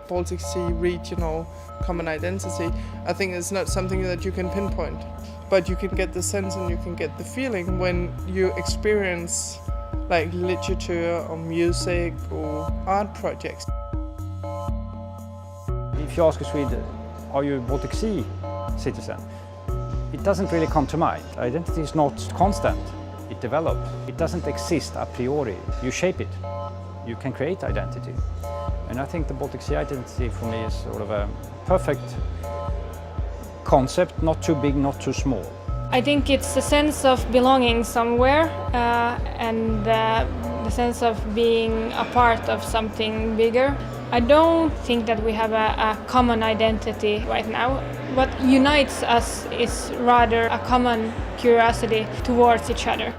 Baltic Sea regional common identity, I think it's not something that you can pinpoint, but you can get the sense and you can get the feeling when you experience like literature or music or art projects. If you ask a Swede, are you a Baltic Sea citizen? It doesn't really come to mind. Identity is not constant. It develops. It doesn't exist a priori. You shape it. You can create identity. And I think the Baltic Sea identity for me is sort of a perfect concept, not too big, not too small. I think it's the sense of belonging somewhere and the sense of being a part of something bigger. I don't think that we have a common identity right now. What unites us is rather a common curiosity towards each other.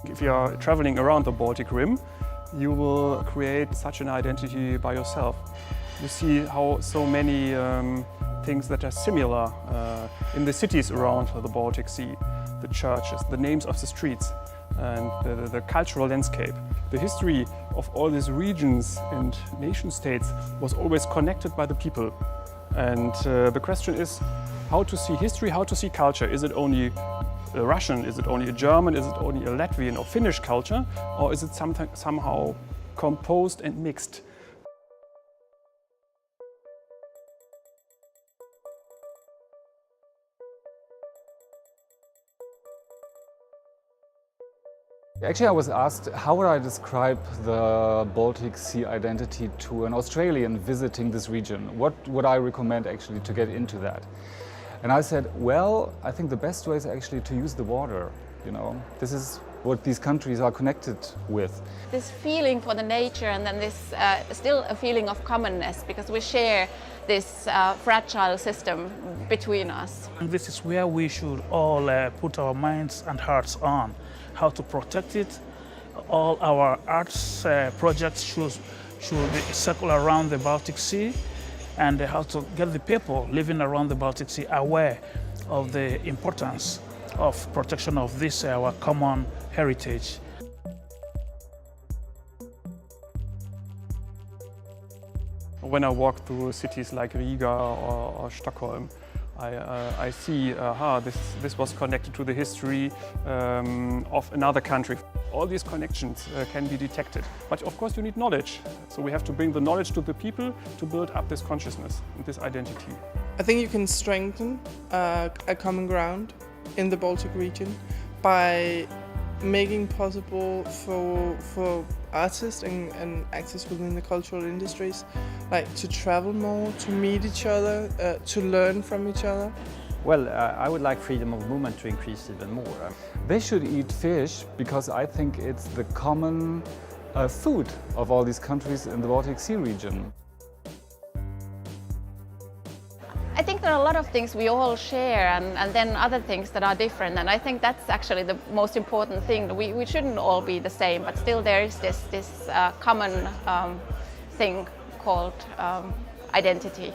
If you are traveling around the Baltic Rim, you will create such an identity by yourself. You see how so many things that are similar in the cities around the Baltic Sea, the churches, the names of the streets, and the cultural landscape. The history of all these regions and nation states was always connected by the people. And the question is how to see history, how to see culture. Is it only a Russian, is it only a German, is it only a Latvian or Finnish culture, or is it somehow composed and mixed? Actually, I was asked how would I describe the Baltic Sea identity to an Australian visiting this region? What would I recommend actually to get into that? And I said, well, I think the best way is actually to use the water. You know, this is what these countries are connected with. This feeling for the nature, and then this still a feeling of commonness, because we share this fragile system between us. And this is where we should all put our minds and hearts on, how to protect it. All our arts projects should circle around the Baltic Sea, and how to get the people living around the Baltic Sea aware of the importance of protection of this, our common heritage. When I walk through cities like Riga or Stockholm, I see, this was connected to the history of another country. All these connections can be detected. But of course you need knowledge. So we have to bring the knowledge to the people to build up this consciousness and this identity. I think you can strengthen a common ground in the Baltic region by making possible for artists and actors within the cultural industries like to travel more, to meet each other, to learn from each other. Well, I would like freedom of movement to increase even more. They should eat fish because I think it's the common food of all these countries in the Baltic Sea region. I think there are a lot of things we all share, and then other things that are different, and I think that's actually the most important thing. We shouldn't all be the same, but still there is this common thing called identity.